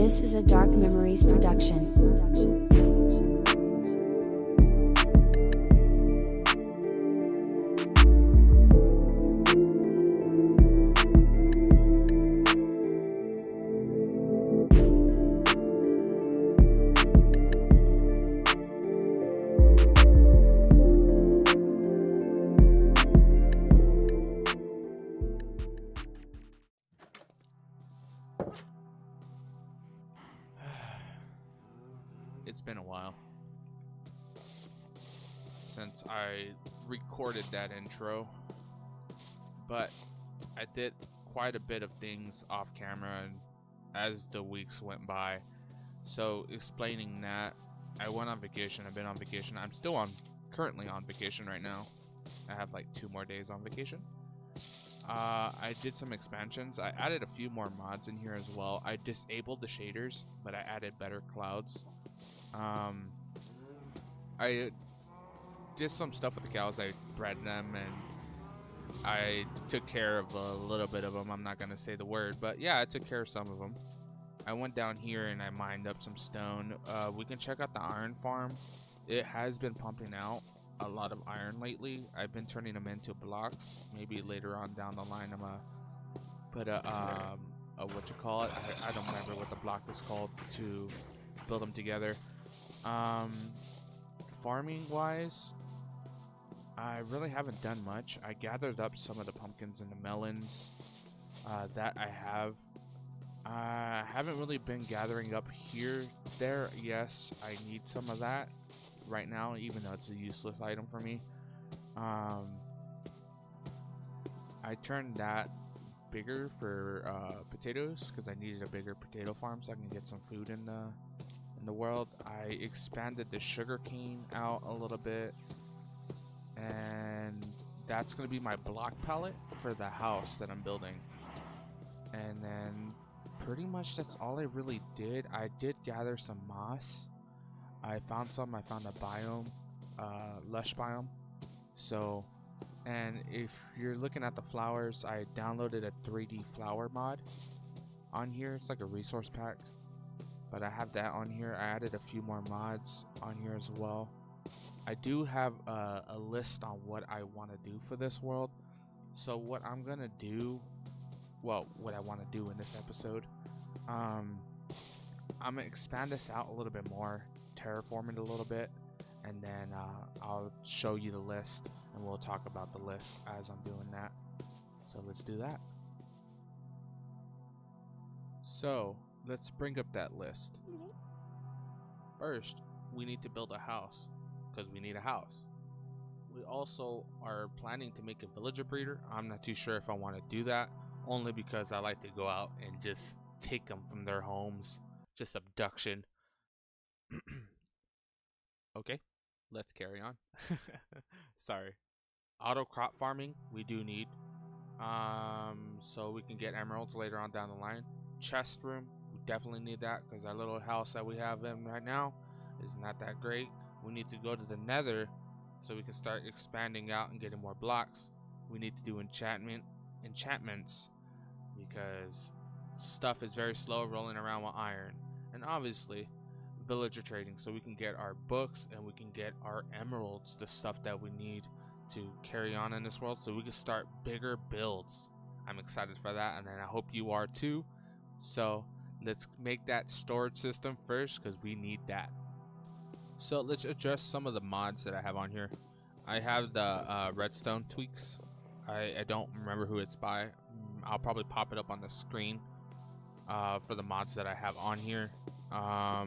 This is a Dark Memories production. It's been a while since I recorded that intro, but I did quite a bit of things off camera and as the weeks went by. So explaining that, I went on vacation. I've been on vacation. I'm still currently on vacation right now. I have like 2 more days on vacation. I did some expansions. I added a few more mods in here as well. I disabled the shaders, but I added better clouds. I did some stuff with the cows. I bred them and I took care of a little bit of them. I'm not gonna say the word, but yeah, I took care of some of them. I went down here and I mined up some stone. We can check out the iron farm. It has been pumping out a lot of iron lately. I've been turning them into blocks. Maybe later on down the line I'm gonna put a what you call it, I don't remember what the block is called, to build them together. Farming wise, I really haven't done much. I gathered up some of the pumpkins and the melons that I have. I haven't really been gathering up here. Yes, I need some of that right now, even though it's a useless item for me. I turned that bigger for potatoes because I needed a bigger potato farm so I can get some food in the world. I expanded the sugarcane out a little bit, and that's going to be my block palette for the house that I'm building. And then pretty much that's all I really did. I did gather some moss. I found a biome, lush biome. So, and if you're looking at the flowers, I downloaded a 3D flower mod on here. It's like a resource pack, but I have that on here. I added a few more mods on here as well. I do have a list on what I want to do for this world. So what I'm gonna do, what I want to do in this episode, I'm gonna expand this out a little bit more, terraform it a little bit, and then I'll show you the list and we'll talk about the list as I'm doing that. So let's do that. So let's bring up that list. First, we need to build a house because we need a house. We also are planning to make a villager breeder. I'm not too sure if I want to do that, only because I like to go out and just take them from their homes. Just abduction. Okay, let's carry on. Sorry. Auto crop farming we do need, so we can get emeralds later on down the line. Chest room, we definitely need that because our little house that we have in right now is not that great. We need to go to the nether so we can start expanding out and getting more blocks. We need to do enchantments because stuff is very slow rolling around with iron. And obviously villager trading so we can get our books and we can get our emeralds, the stuff that we need to carry on in this world, so we can start bigger builds. I'm excited for that, and then I hope you are too. So let's make that storage system first because we need that. So let's address some of the mods that I have on here. I have the redstone tweaks. I don't remember who it's by. I'll probably pop it up on the screen for the mods that I have on here. I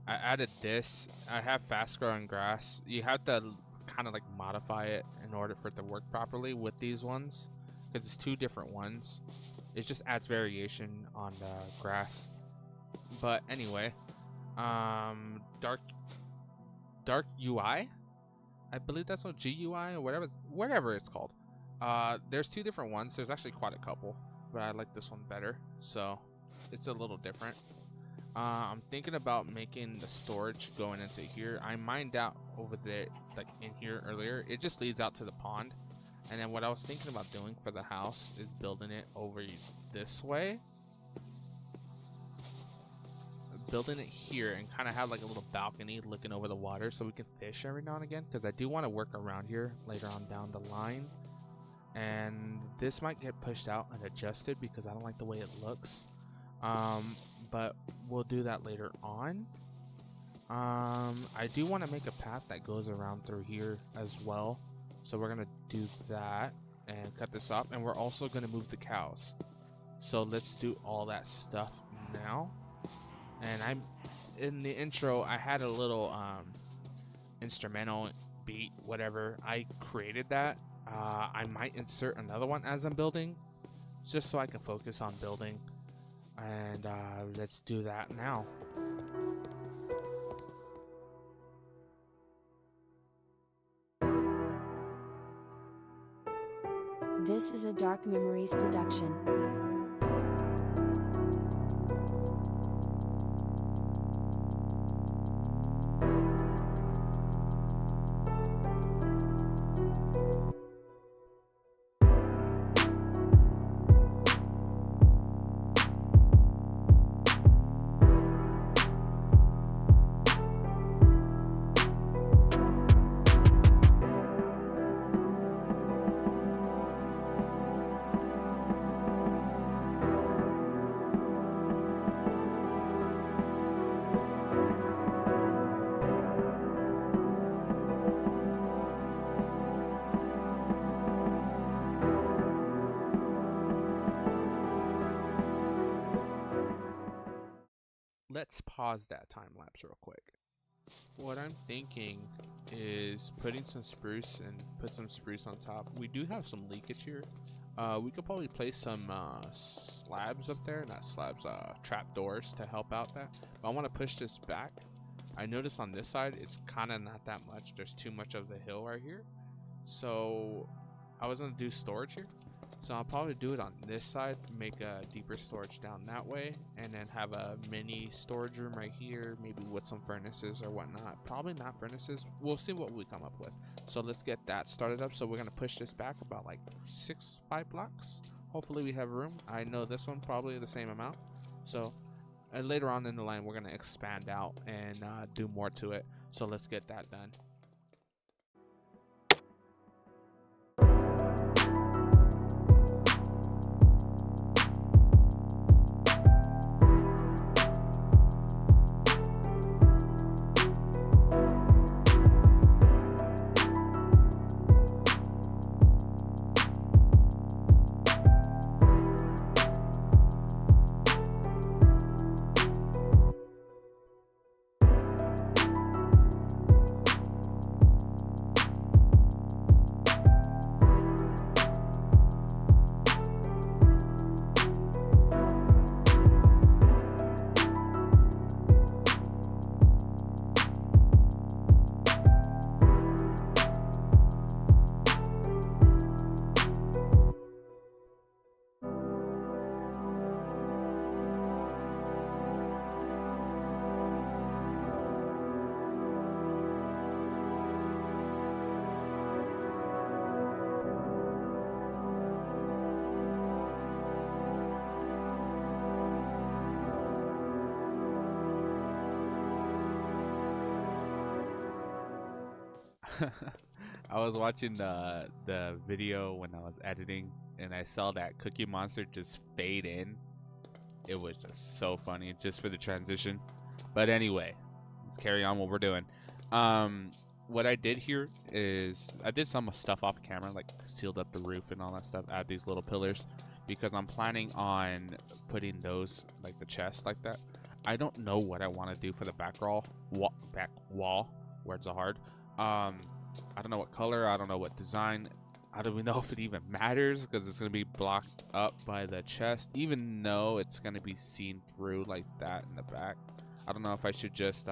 added this. I have fast growing grass. You have to kind of like modify it in order for it to work properly with these ones because it's 2 different ones. It just adds variation on the grass. But anyway, dark UI, I believe that's what GUI or whatever it's called. There's 2 different ones. There's actually quite a couple, but I like this one better, so it's a little different. I'm thinking about making the storage going into here. I mined out over there, like in here earlier. It just leads out to the pond. And then what I was thinking about doing for the house is building it over this way. building it here and kind of have like a little balcony looking over the water so we can fish every now and again, because I do want to work around here later on down the line. And this might get pushed out and adjusted because I don't like the way it looks, but we'll do that later on. I do want to make a path that goes around through here as well, so we're gonna do that and cut this off, and we're also gonna move the cows. So let's do all that stuff now. And I'm in the intro, I had a little instrumental beat, whatever. I created that. I might insert another one as I'm building, just so I can focus on building. And let's do that now. This is a Dark Memories production. Let's pause that time lapse real quick. What I'm thinking is putting some spruce and put some spruce on top. We do have some leakage here. We could probably place some slabs up there, not slabs, trapdoors to help out that. But I want to push this back. I noticed on this side it's kind of not that much. There's too much of the hill right here. So I was gonna do storage here. So I'll probably do it on this side, make a deeper storage down that way, and then have a mini storage room right here, maybe with some furnaces or whatnot. Probably not furnaces. We'll see what we come up with. So let's get that started up. So we're gonna push this back about like 5 blocks. Hopefully we have room. I know this one probably the same amount. So later on in the line, we're gonna expand out and do more to it. So let's get that done. I was watching the video when I was editing, and I saw that Cookie Monster just fade in. It was just so funny, just for the transition. But anyway, let's carry on what we're doing. What I did here is I did some stuff off camera, like sealed up the roof and all that stuff, add these little pillars, because I'm planning on putting those, like the chest like that. I don't know what I want to do for the back wall. Words are hard. I don't know what color, I don't know what design, I don't even know if it even matters, because it's going to be blocked up by the chest, even though it's going to be seen through like that in the back. I don't know if I should just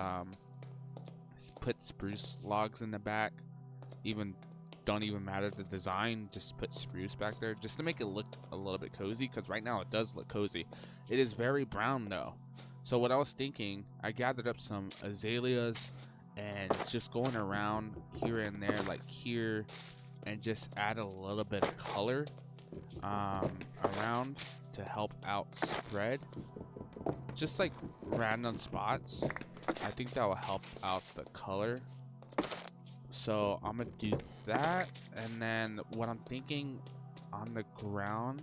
put spruce logs in the back, don't even matter the design, just put spruce back there just to make it look a little bit cozy, because right now it does look cozy. It is very brown though. So what I was thinking, I gathered up some azaleas and just going around here and there, like here, and just add a little bit of color around to help out spread. just like random spots. I think that will help out the color. So I'm gonna do that, and then what I'm thinking on the ground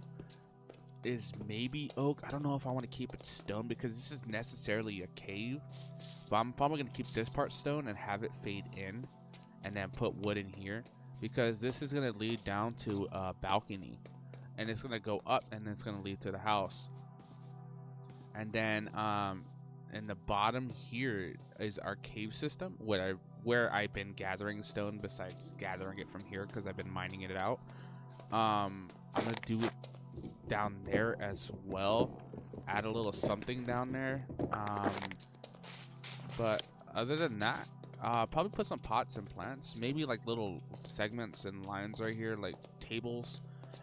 is maybe oak. I don't know if I want to keep it stone because this is necessarily a cave, but I'm probably gonna keep this part stone and have it fade in, and then put wood in here because this is gonna lead down to a balcony, and it's gonna go up, and then it's gonna lead to the house. And then in the bottom here is our cave system where I've been gathering stone, besides gathering it from here because I've been mining it out. I'm gonna do it down there as well, add a little something down there. But other than that, probably put some pots and plants, maybe like little segments and lines right here, like tables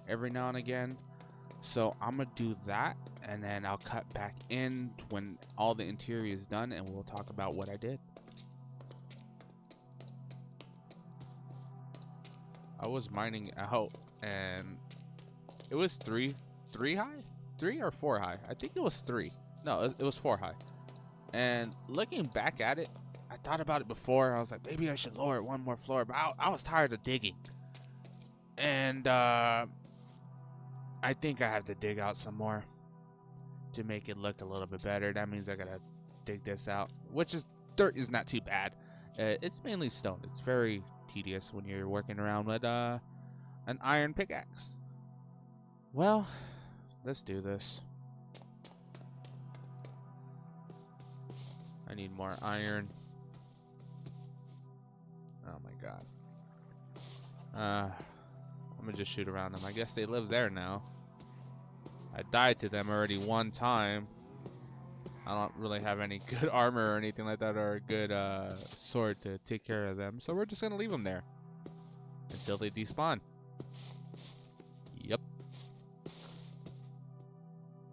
every now and again. So I'm gonna do that, and then I'll cut back in when all the interior is done, and we'll talk about what I did. I was mining out, and it was three high, 3 or 4 high. I think it was 3. No, it was 4 high. And looking back at it, I thought about it before. I was like, maybe I should lower it 1 more floor, but I was tired of digging, and I think I have to dig out some more to make it look a little bit better. That means I gotta dig this out, which is dirt is not too bad. It's mainly stone. It's very tedious when you're working around with an iron pickaxe. Well, let's do this. I need more iron. Oh my god. I'm gonna just shoot around them. I guess they live there now. I died to them already 1 time. I don't really have any good armor or anything like that, or a good sword to take care of them. So we're just gonna leave them there until they despawn. Yep.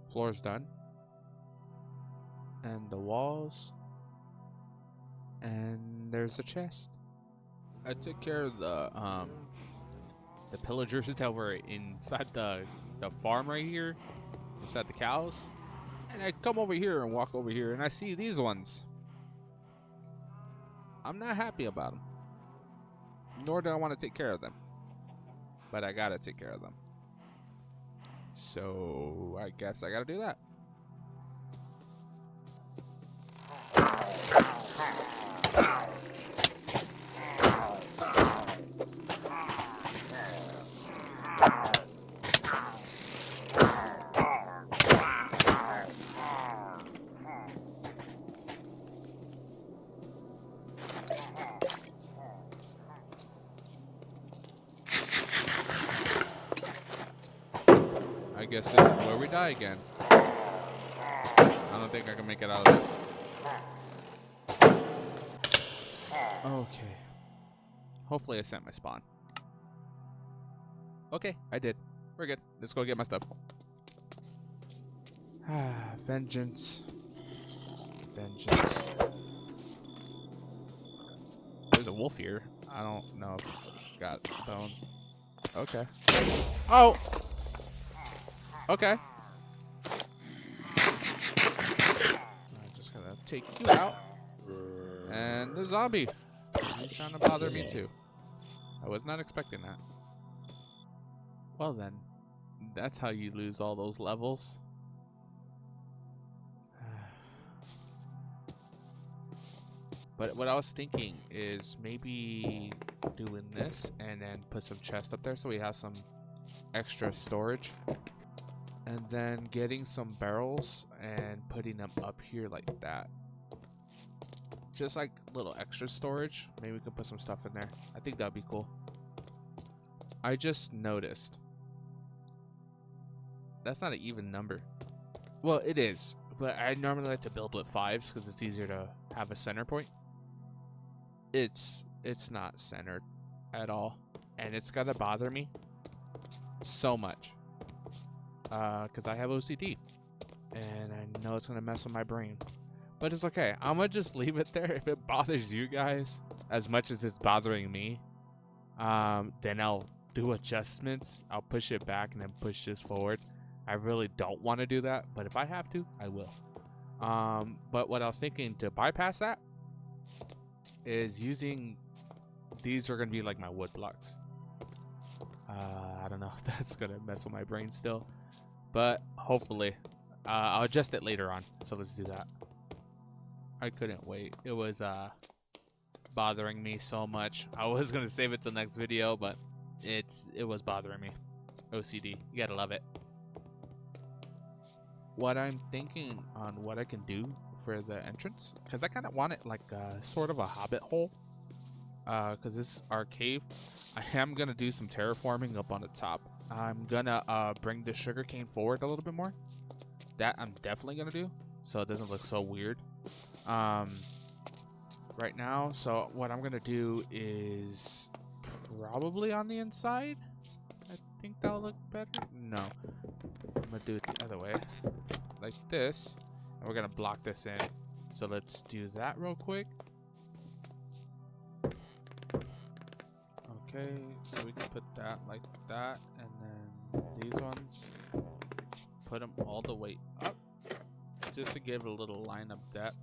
Floor's done. And the walls. And there's the chest. I took care of the pillagers that were inside the farm right here, inside the cows. And I come over here and walk over here, and I see these ones. I'm not happy about them, nor do I want to take care of them, but I gotta take care of them. So I guess I gotta do that. I guess this is where we die again. I don't think I can make it out of this. Okay. Hopefully I sent my spawn. Okay, I did. We're good. Let's go get my stuff. Vengeance. Vengeance. There's a wolf here. I don't know if it's got bones. Okay. Oh! Okay. I'm just gonna take you out. And the zombie. He's trying to bother me too. I was not expecting that. Well then, that's how you lose all those levels. But what I was thinking is maybe doing this and then put some chests up there so we have some extra storage. And then getting some barrels and putting them up here like that. Just like little extra storage. Maybe we can put some stuff in there. I think that'd be cool. I just noticed. That's not an even number. Well, it is. But I normally like to build with 5s because it's easier to have a center point. It's not centered at all. And it's gonna bother me so much. Because I have OCD. And I know it's gonna mess with my brain. But it's okay. I'm gonna just leave it there. If it bothers you guys as much as it's bothering me, then I'll do adjustments. I'll push it back and then push this forward. I really don't want to do that, but if I have to, I will. But what I was thinking to bypass that is using these are gonna be like my wood blocks. I don't know if that's gonna mess with my brain still, but hopefully I'll adjust it later on. So let's do that. I couldn't wait. It was bothering me so much. I was gonna save it till next video, but it was bothering me. OCD, you gotta love it. What I'm thinking on what I can do for the entrance, because I kind of want it like sort of a hobbit hole, because this is our cave. I am gonna do some terraforming up on the top. I'm gonna bring the sugarcane forward a little bit more. That I'm definitely gonna do, so it doesn't look so weird right now. So what I'm gonna do is probably on the inside. I think that'll look better. No, I'm gonna do it the other way, like this, and we're gonna block this in. So let's do that real quick. Okay, so we can put that like that, and then these ones, put them all the way up, just to give it a little line of depth.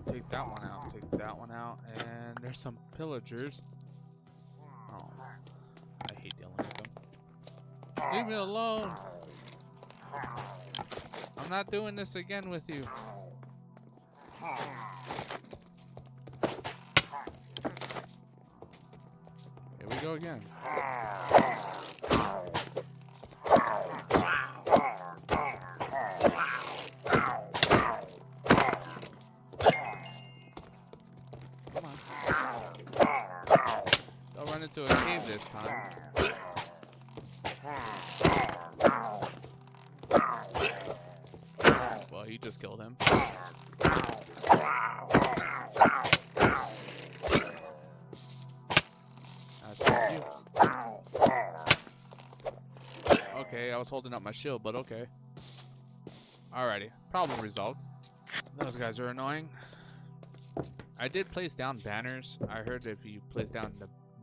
Take that one out, take that one out, and there's some pillagers. Oh, I hate dealing with them. Leave me alone. I'm not doing this again with you. Here we go again. Come on. Don't run into a cave this time. Well, he just killed him. That's you. Okay, I was holding up my shield, but okay. Alrighty, problem resolved. Those guys are annoying. I did place down banners. I heard if you place down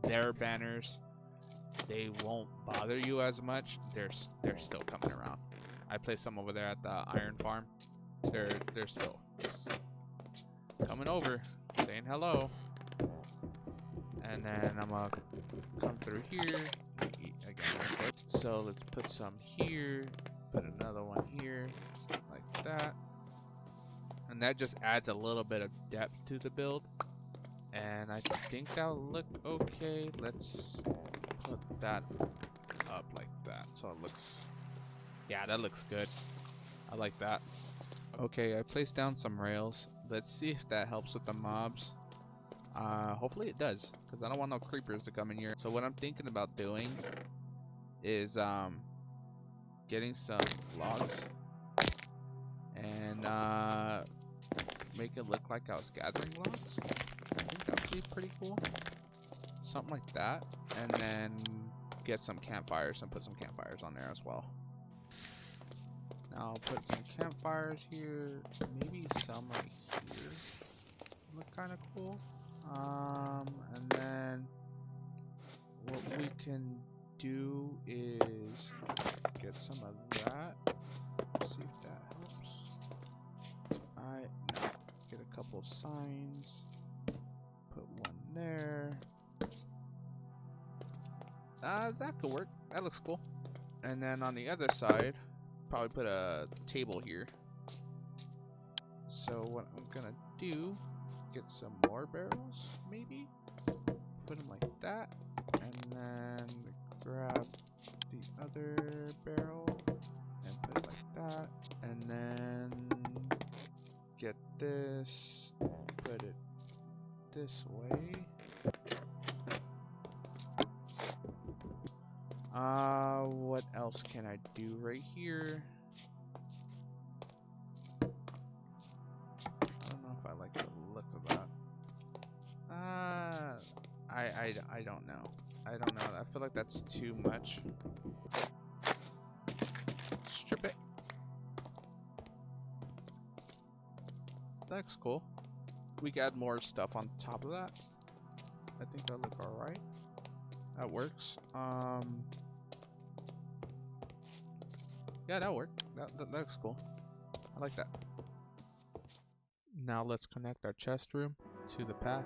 their banners, they won't bother you as much. They're still coming around. I placed some over there at the iron farm. They're still just coming over, saying hello. And then I'm gonna come through here again. So let's put some here, put another one here, like that. And that just adds a little bit of depth to the build. And I think that'll look okay. Let's put that up like that. So it looks, yeah, that looks good. I like that. Okay, I placed down some rails. Let's see if that helps with the mobs. Hopefully it does, because I don't want no creepers to come in here. So what I'm thinking about doing is getting some logs and make it look like I was gathering logs. I think that would be pretty cool. Something like that. And then get some campfires and put some campfires on there as well. Now I'll put some campfires here, maybe some right here. Look kind of cool. And then what we can do is get some of that. See if that helps. Alright, now get a couple signs. Put one there. That could work. That looks cool. And then on the other side, probably put a table here. So what I'm gonna do, get some more barrels, maybe? Put them like that. And then grab the other barrel and put it like that. And then get this, put it this way. What else can I do right here? I don't know if I like the look of that. I don't know. I don't know. I feel like that's too much. Strip it. That's cool. We can add more stuff on top of that. I think that'll look alright. That works. Yeah, that'll work. That looks cool. I like that. Now let's connect our chest room to the path.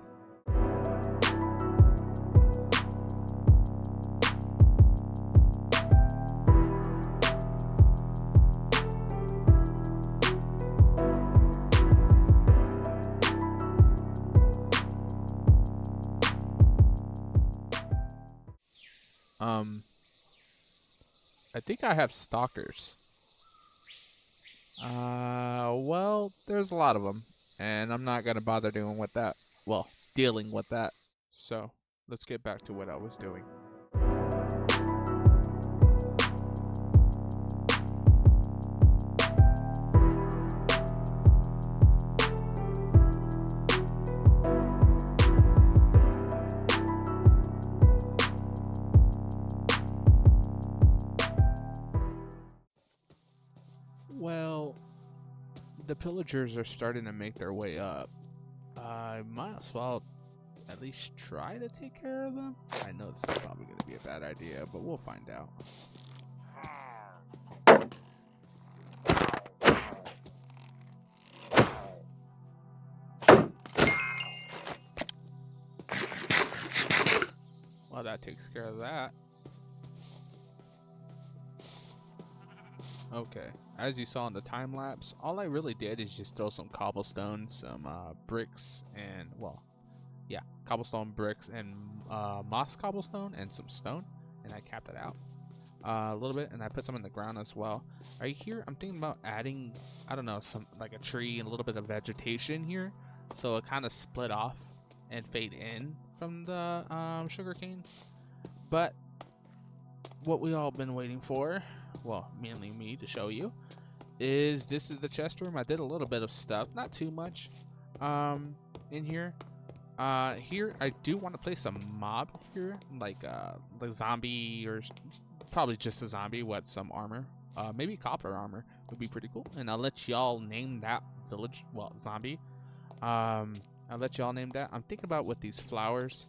I think I have stalkers. Well, there's a lot of them, and I'm not gonna bother doing with that. Well, dealing with that. So, let's get back to what I was doing. Well, the pillagers are starting to make their way up. I might as well at least try to take care of them. I know this is probably going to be a bad idea, but we'll find out. Well, that takes care of that. Okay, as you saw in the time lapse, all I really did is just throw some cobblestone, some bricks, and well, yeah, cobblestone, bricks, and moss cobblestone, and some stone, and I capped it out a little bit, and I put some in the ground as well. Right here, I'm thinking about adding, I don't know, some like a tree and a little bit of vegetation here, so it kind of split off and fade in from the sugarcane. But what we all been waiting for, well, mainly me to show you, is this is the chest room. I did a little bit of stuff, not too much, in here. Here I do want to place a mob here, like zombie, or probably just a zombie with some armor. Maybe copper armor would be pretty cool. And I'll let y'all name that village, well, zombie. I'll let y'all name that. I'm thinking about with these flowers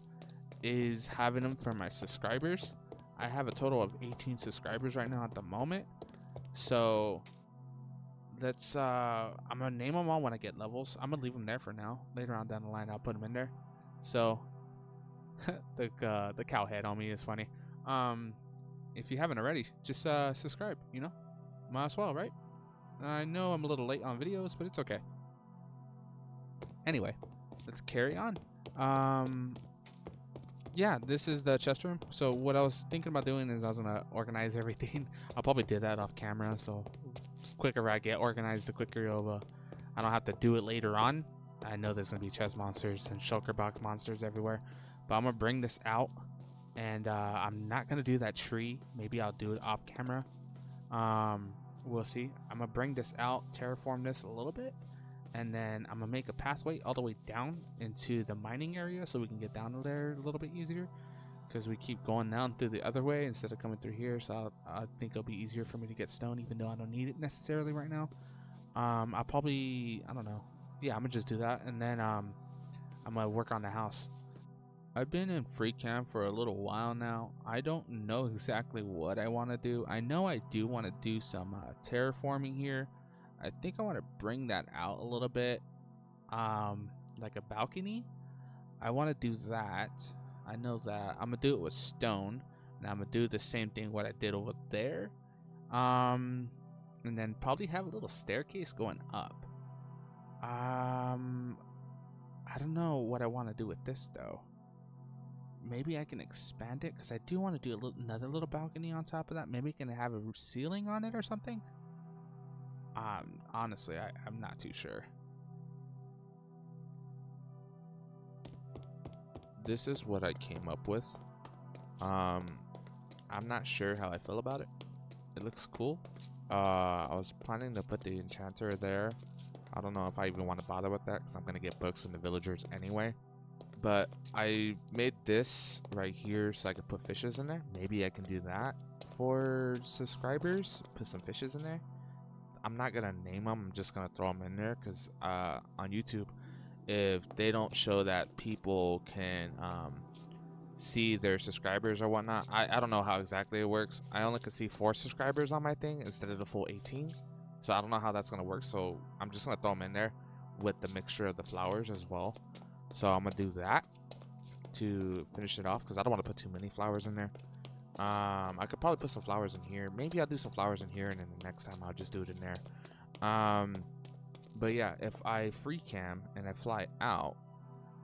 is having them for my subscribers. I have a total of 18 subscribers right now at the moment. So let's I'm gonna name them all when I get levels. I'm gonna leave them there for now. Later on down the line I'll put them in there. So the cow head on me is funny. If you haven't already, just subscribe, you know? Might as well, right? I know I'm a little late on videos, but it's okay. Anyway, let's carry on. Yeah, this is the chest room. So what I was thinking about doing is I was gonna organize everything. I'll probably do that off camera, so the quicker I get organized, the quicker I don't have to do it later on. I know there's gonna be chest monsters and shulker box monsters everywhere, but I'm gonna bring this out, and I'm not gonna do that tree. Maybe I'll do it off camera. We'll see. I'm gonna bring this out, terraform this a little bit, and then I'm gonna make a pathway all the way down into the mining area so we can get down there a little bit easier, because we keep going down through the other way instead of coming through here. So I think it'll be easier for me to get stone, even though I don't need it necessarily right now. I'll probably, I don't know. Yeah, I'm gonna just do that, and then I'm gonna work on the house. I've been in free cam for a little while now. I don't know exactly what I want to do. I know I do want to do some terraforming here. I think I want to bring that out a little bit, like a balcony. I want to do that. I know that I'm gonna do it with stone, and I'm gonna do the same thing what I did over there, and then probably have a little staircase going up. I don't know what I want to do with this though. Maybe I can expand it, because I do want to do another little balcony on top of that. Maybe I can have a ceiling on it or something. Honestly, I'm not too sure. This is what I came up with. I'm not sure how I feel about it. It looks cool. I was planning to put the enchanter there. I don't know if I even want to bother with that, because I'm going to get books from the villagers anyway. But I made this right here so I could put fishes in there. Maybe I can do that for subscribers. Put some fishes in there. I'm not going to name them. I'm just going to throw them in there, because on YouTube, if they don't show that people can see their subscribers or whatnot, I don't know how exactly it works. I only could see 4 subscribers on my thing instead of the full 18. So I don't know how that's going to work. So I'm just going to throw them in there. with the mixture of the flowers as well. So I'm gonna do that to finish it off because I don't want to put too many flowers in there. I could probably put some flowers in here. Maybe I'll do some flowers in here, and then the next time I'll just do it in there. But yeah, if I free cam and I fly out,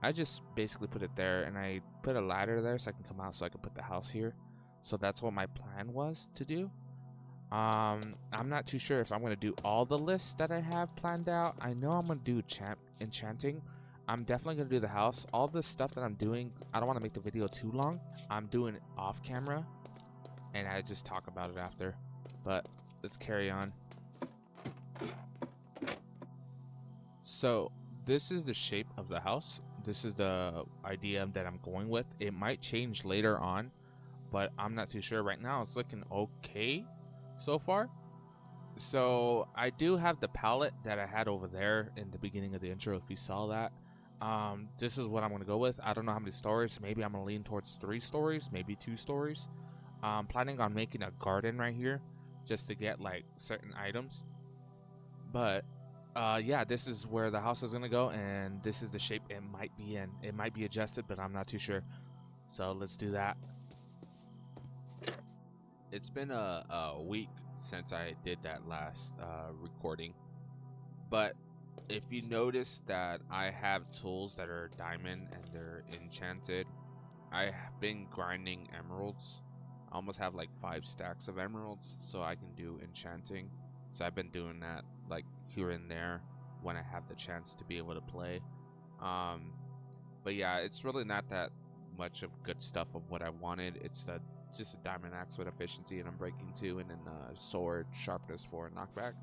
I just basically put it there, and I put a ladder there so I can come out, so I can put the house here. So that's what my plan was to do. I'm not too sure if I'm gonna do all the lists that I have planned out. I know I'm gonna do enchanting. I'm definitely gonna do the house. All the stuff that I'm doing, I don't want to make the video too long. I'm doing it off camera, and I just talk about it after. But let's carry on. So this is the shape of the house. This is the idea that I'm going with. It might change later on, but I'm not too sure. Right now it's looking okay so far. So I do have the palette that I had over there in the beginning of the intro, if you saw that. This is what I'm gonna go with. I don't know how many stories. Maybe I'm gonna lean towards 3 stories, maybe 2 stories. I'm planning on making a garden right here just to get like certain items. But yeah, this is where the house is gonna go, and this is the shape it might be in. It might be adjusted, but I'm not too sure. So let's do that. It's been a week since I did that last recording, but if you notice that I have tools that are diamond and they're enchanted, I have been grinding emeralds. I almost have like 5 stacks of emeralds, so I can do enchanting. So I've been doing that like here and there when I have the chance to be able to play. But yeah, it's really not that much of good stuff of what I wanted. It's just a diamond axe with efficiency and unbreaking 2, and then sword sharpness 4 knockback.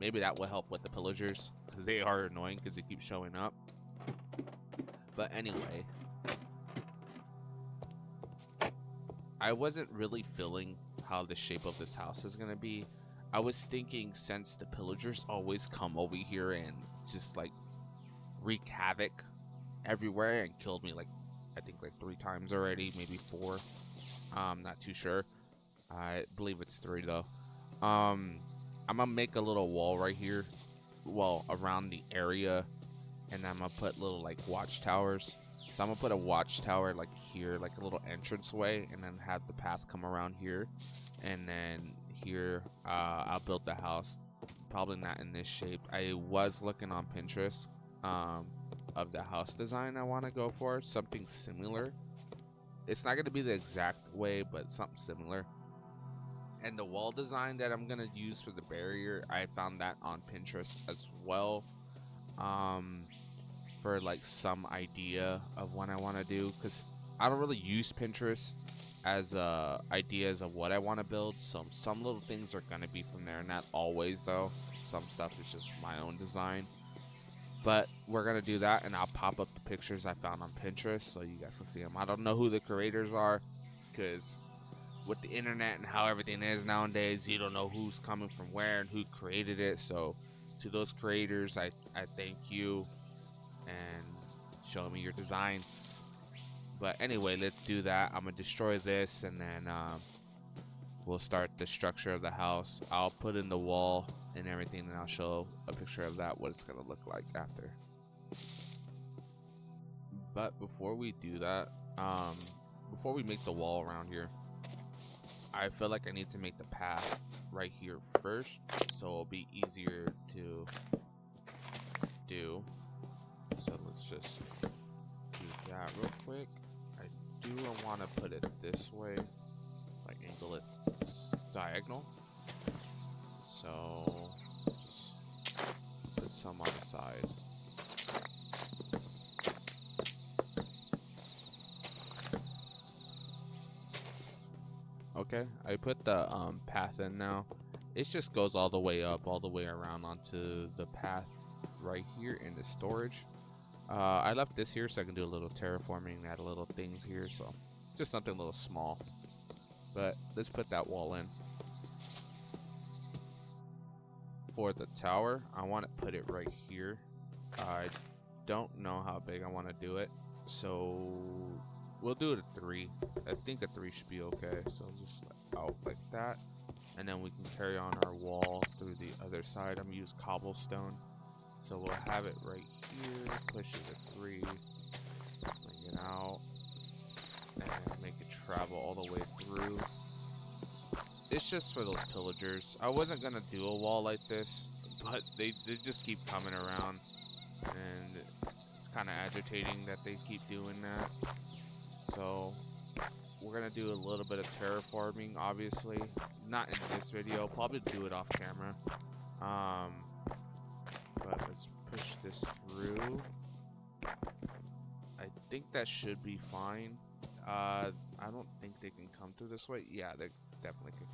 Maybe that will help with the pillagers because they are annoying because they keep showing up. But anyway, I wasn't really feeling how the shape of this house is gonna be. I was thinking, since the pillagers always come over here and just like wreak havoc everywhere and killed me like I think like 3 times already, maybe 4. I'm not too sure. I believe it's 3 though. I'm gonna make a little wall right here, well, around the area, and I'm gonna put little like watchtowers. So I'm gonna put a watchtower like here, like a little entranceway, and then have the path come around here, and then here I'll build the house. Probably not in this shape. I was looking on Pinterest of the house design I want to go for, something similar. It's not gonna be the exact way, but something similar. And the wall design that I'm gonna use for the barrier, I found that on Pinterest as well, for like some idea of what I want to do, because I don't really use Pinterest as ideas of what I want to build. So some little things are gonna be from there, not always though. Some stuff is just my own design. But we're gonna do that, and I'll pop up the pictures I found on Pinterest so you guys can see them. I don't know who the creators are, because with the internet and how everything is nowadays, you don't know who's coming from where and who created it. So to those creators, I thank you, and show me your design. But anyway, let's do that. I'm gonna destroy this, and then we'll start the structure of the house. I'll put in the wall and everything, and I'll show a picture of that, what it's gonna look like after. But before we do that, before we make the wall around here, I feel like I need to make the path right here first, so it'll be easier to do. So let's just do that real quick. I do want to put it this way, like angle it diagonal. So just put some on the side. Okay, I put the path in now. It just goes all the way up, all the way around onto the path right here in the storage. I left this here so I can do a little terraforming, add a little things here, so just something a little small. But let's put that wall in. For the tower, I want to put it right here. I don't know how big I want to do it, so we'll do it at 3. I think a 3 should be okay. So just out like that, and then we can carry on our wall through the other side. I'm gonna use cobblestone So we'll have it right here, push it to 3, bring it out, and make it travel all the way through. It's just for those pillagers. I wasn't gonna do a wall like this, but they just keep coming around, and it's kind of agitating that they keep doing that. So we're gonna do a little bit of terraforming, obviously. Not in this video, probably do it off camera. But let's push this through. I think that should be fine. I don't think they can come through this way. Yeah, they definitely can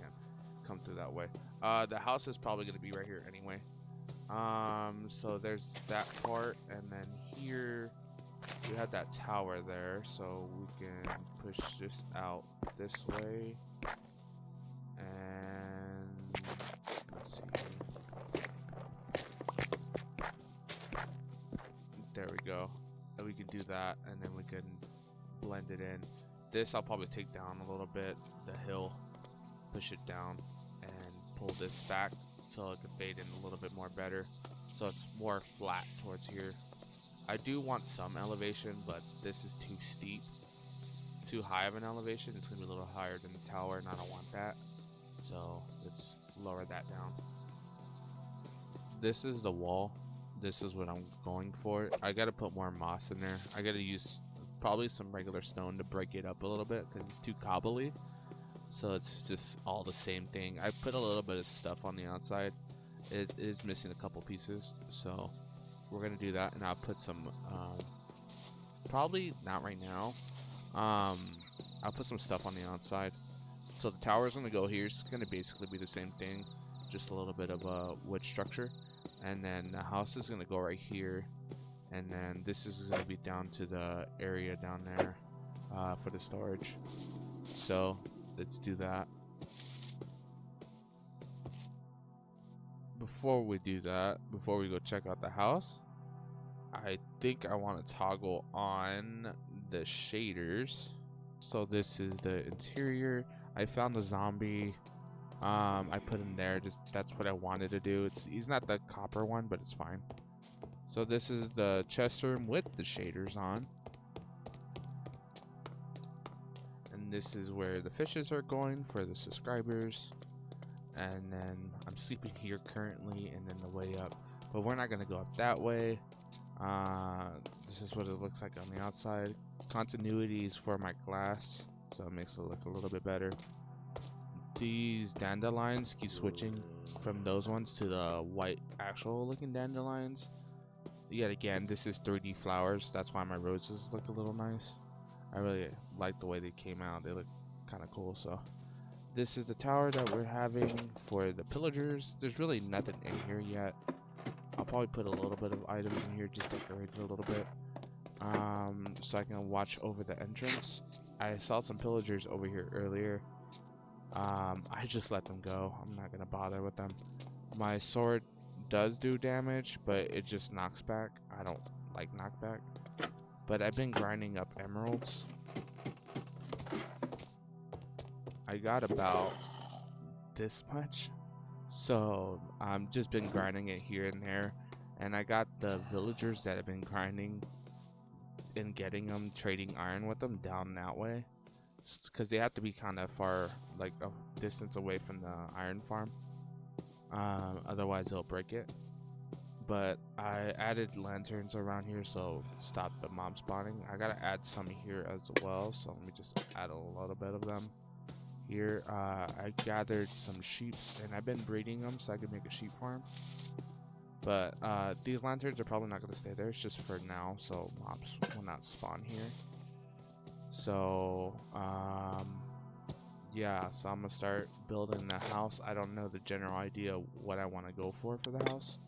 come through that way. The house is probably gonna be right here anyway. So there's that part, and then here we have that tower there, so we can push this out this way. And let's see. There we go. And we can do that, and then we can blend it in. This I'll probably take down a little bit, the hill, push it down, and pull this back so it can fade in a little bit more better, so it's more flat towards here. I do want some elevation, but this is too steep, too high of an elevation. It's gonna be a little higher than the tower, and I don't want that, so let's lower that down. This is the wall. This is what I'm going for. I gotta put more moss in there. I gotta use probably some regular stone to break it up a little bit because it's too cobbly, so it's just all the same thing. I put a little bit of stuff on the outside. It is missing a couple pieces, so we're gonna do that, and I'll put some probably not right now. I'll put some stuff on the outside. So the tower is gonna go here. It's gonna basically be the same thing, just a little bit of a wood structure, and then the house is gonna go right here, and then this is gonna be down to the area down there for the storage. So let's do that. Before we do that, before we go check out the house, I think I want to toggle on the shaders. So this is the interior. I found the zombie. I put him there. Just that's what I wanted to do. He's not the copper one, but it's fine. So this is the chest room with the shaders on. And this is where the fishes are going for the subscribers. And then I'm sleeping here currently, and then the way up. But we're not gonna go up that way. This is what it looks like on the outside. Continuity is for my glass, so it makes it look a little bit better. These dandelions keep switching from those ones to the white actual looking dandelions. Yet again, this is 3D flowers. That's why my roses look a little nice. I really like the way they came out. They look kind of cool. So this is the tower that we're having for the pillagers. There's really nothing in here yet. I'll probably put a little bit of items in here, just decorate it a little bit, so I can watch over the entrance. I saw some pillagers over here earlier. I just let them go. I'm not gonna bother with them. My sword does do damage, but it just knocks back. I don't like knockback. But I've been grinding up emeralds. I got about this much. So I've just been grinding it here and there, and I got the villagers that have been grinding and getting them, trading iron with them down that way, because they have to be kind of far, like a distance away from the iron farm, otherwise they'll break it. But I added lanterns around here, so stop the mob spawning. I gotta add some here as well, so let me just add a little bit of them here. I gathered some sheeps, and I've been breeding them so I could make a sheep farm. But these lanterns are probably not going to stay there. It's just for now, so mobs will not spawn here. So yeah, so I'm gonna start building the house. I don't know the general idea what I want to go for the house.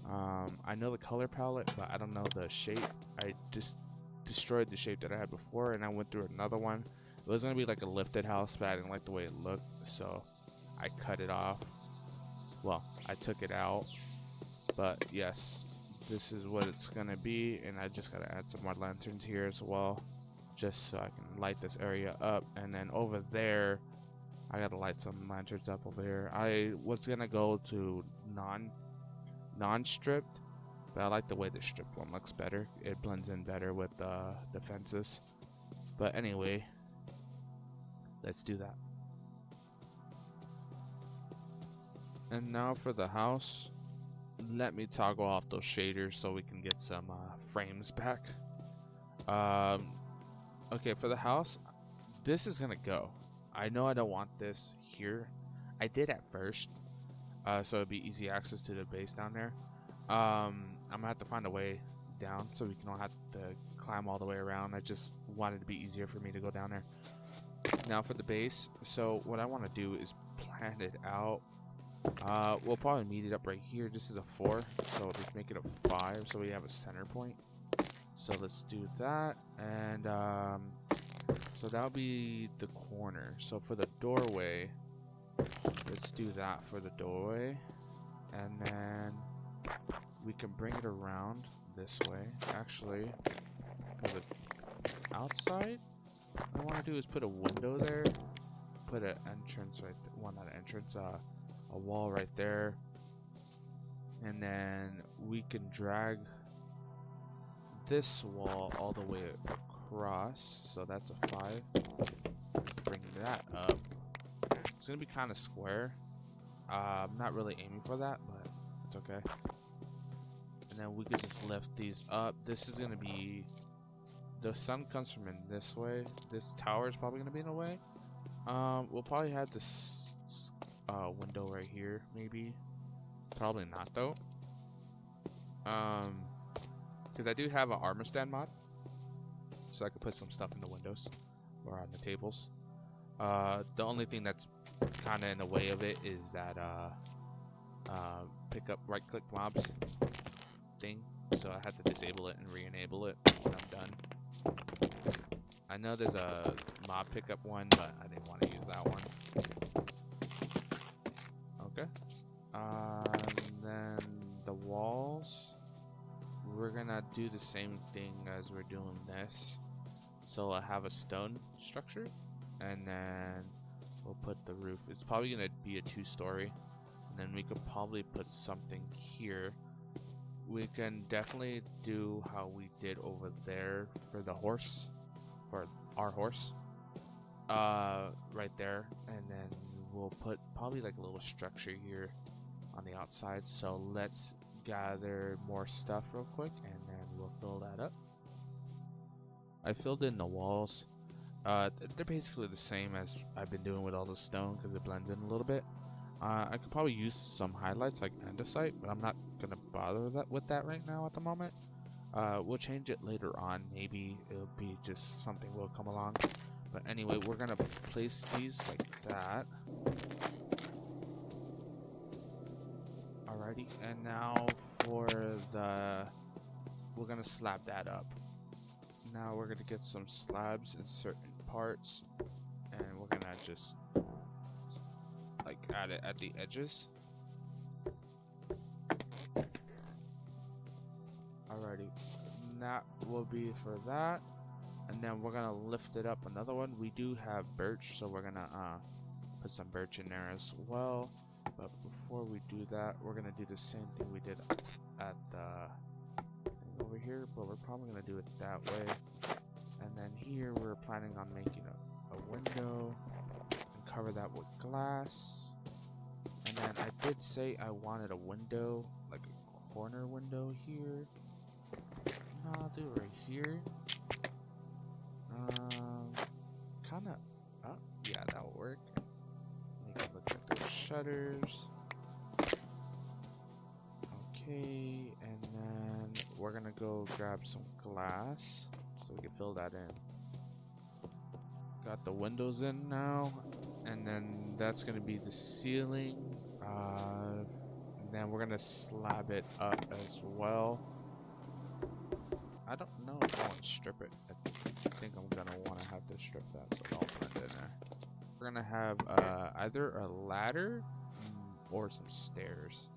I know the color palette, but I don't know the shape. I just destroyed the shape that I had before, and I went through another one. It was gonna be like a lifted house, but I didn't like the way it looked, so I cut it off. Well, I took it out. But yes, this is what it's gonna be, and I just gotta add some more lanterns here as well, just so I can light this area up. And then over there, I gotta light some lanterns up over here. I was gonna go to non-stripped, But I like the way the strip one looks better. It blends in better with the fences. But anyway, let's do that. And now for the house, let me toggle off those shaders so we can get some frames back. Okay, for the house, this is gonna go. I know I don't want this here. I did at first, so it'd be easy access to the base down there. I'm gonna have to find a way down so we don't have to climb all the way around. I just wanted it to be easier for me to go down there. Now for the base, so what I want to do is plan it out. We'll probably meet it up right here. This is a 4, so just make it a 5 so we have a center point. So let's do that, and so that'll be the corner. So for the doorway, let's do that for the doorway, and then we can bring it around this way. Actually, for the outside, what I want to do is put a window there, put an entrance right there. Well, not an entrance, a wall right there, and then we can drag this wall all the way across. So that's a 5. Bring that up. It's gonna be kind of square. I'm not really aiming for that, but it's okay. And then we could just lift these up. This is gonna be, the sun comes from in this way. This tower is probably gonna be in the way. We'll probably have this window right here, maybe. Probably not though. Because I do have an armor stand mod, so I could put some stuff in the windows or on the tables. The only thing that's kind of in the way of it is that pick up right click mobs thing, so I have to disable it and re-enable it when I'm done. I know there's a mob pickup one, but I didn't want to use that one. Okay. And then the walls, we're gonna do the same thing as we're doing this. So I have a stone structure, and then we'll put the roof. It's probably gonna be a 2-story, and then we could probably put something here. We can definitely do how we did over there for the horse, for our horse, right there, and then we'll put probably like a little structure here on the outside. So let's gather more stuff real quick, and then we'll fill that up. I filled in the walls. They're basically the same as I've been doing with all the stone because it blends in a little bit. I could probably use some highlights like andesite, but I'm not gonna bother with that right now at the moment. We'll change it later on. Maybe it'll be just something will come along. But anyway, we're gonna place these like that. Alrighty, and now for we're gonna slab that up. Now we're gonna get some slabs in certain parts, and we're gonna just like add it at the edges. Alrighty, and that will be for that. And then we're gonna lift it up another one. We do have birch, so we're gonna put some birch in there as well. But before we do that, we're gonna do the same thing we did at over here, but we're probably gonna do it that way. And then here we're planning on making a window and cover that with glass. And then I did say I wanted a window, like a corner window here. No, I'll do it right here. Kind of, oh, yeah, that'll work. Make it look like those shutters. Okay, and then we're gonna go grab some glass so we can fill that in. Got the windows in now, and then that's gonna be the ceiling. And then we're gonna slab it up as well. I don't know if I want to strip it. I think I'm gonna want to have to strip that, so I'll put it in there. We're gonna have either a ladder or some stairs.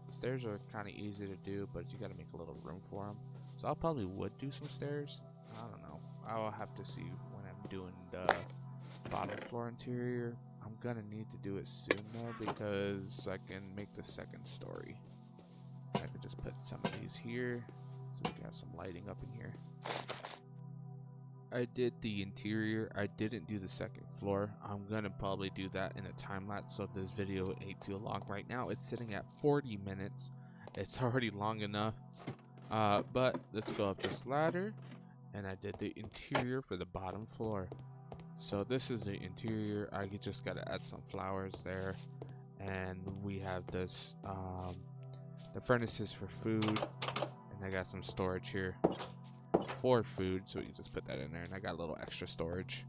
The stairs are kind of easy to do, but you gotta make a little room for them. So I probably would do some stairs. I don't know. I'll have to see when I'm doing the bottom floor interior. I'm gonna need to do it soon though, because I can make the second story. I could just put some of these here so we can have some lighting up in here. I did the interior. I didn't do the second floor. I'm gonna probably do that in a time lapse so this video ain't too long. Right now it's sitting at 40 minutes. It's already long enough. But let's go up this ladder, and I did the interior for the bottom floor. So this is the interior. I just gotta add some flowers there, and we have this the furnaces for food, and I got some storage here for food, so we can just put that in there, and I got a little extra storage.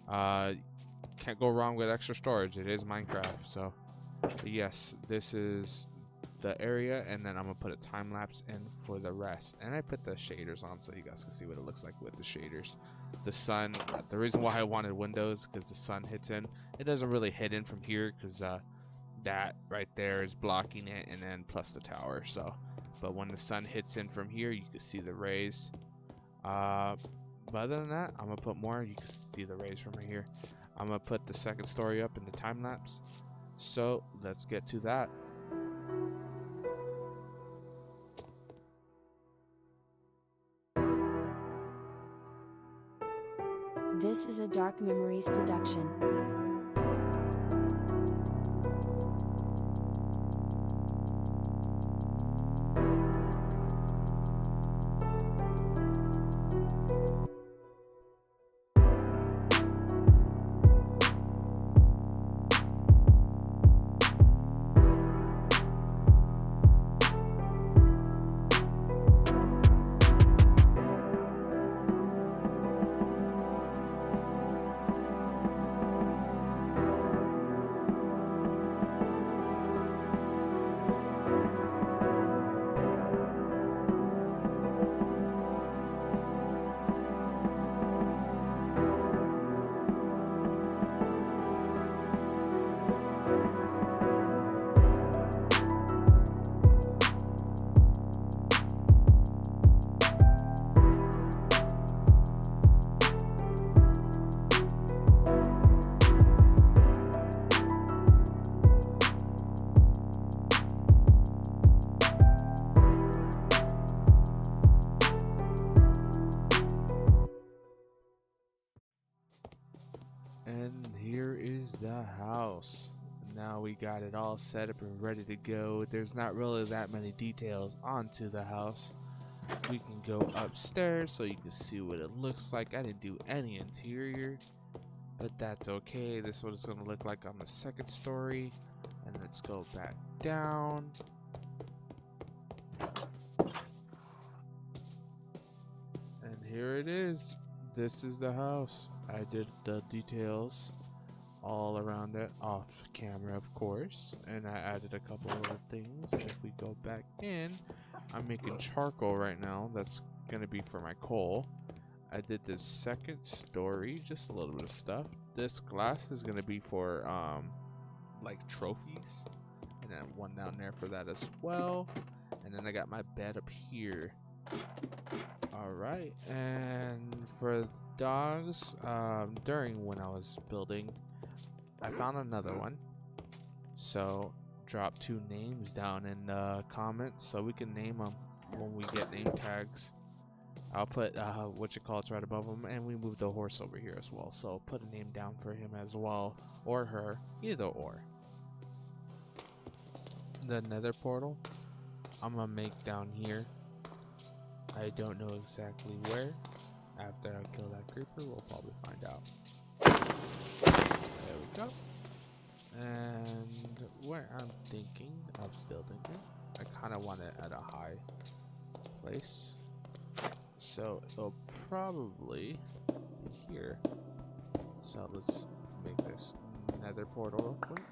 Can't go wrong with extra storage. It is Minecraft. So yes, this is the area, and then I'm gonna put a time lapse in for the rest, and I put the shaders on so you guys can see what it looks like with the shaders. The sun, the reason why I wanted windows, because the sun hits in. It doesn't really hit in from here because that right there is blocking it, and then plus the tower. So but when the sun hits in from here, you can see the rays. But other than that, I'm gonna put more. You can see the rays from right here. I'm gonna put the second story up in the time lapse. So let's get to that. This is a Dark Memories production. And here is the house. Now we got it all set up and ready to go. There's not really that many details onto the house. We can go upstairs so you can see what it looks like. I didn't do any interior, but that's okay. This is what it's gonna look like on the second story. And let's go back down. And here it is. This is the house. I did the details all around it off camera, of course, and I added a couple of things. If we go back in, I'm making charcoal right now. That's gonna be for my coal. I did this second story, just a little bit of stuff. This glass is gonna be for like trophies, and then one down there for that as well. And then I got my bed up here. Alright, and for dogs, during when I was building, I found another one. So drop 2 names down in the comments so we can name them when we get name tags. I'll put what you call it's right above them, and we moved the horse over here as well. So put a name down for him as well, or her, either or. The nether portal, I'm gonna make down here. I don't know exactly where. After I kill that creeper, we'll probably find out. There we go. And where I'm thinking of building it, I kind of want it at a high place. So it'll probably be here. So let's make this nether portal real quick.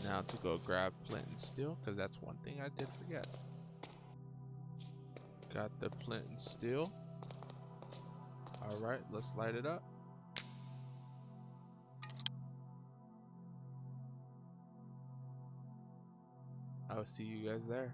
Now to go grab flint and steel, because that's one thing I did forget. Got the flint and steel. Alright, let's light it up. I'll see you guys there.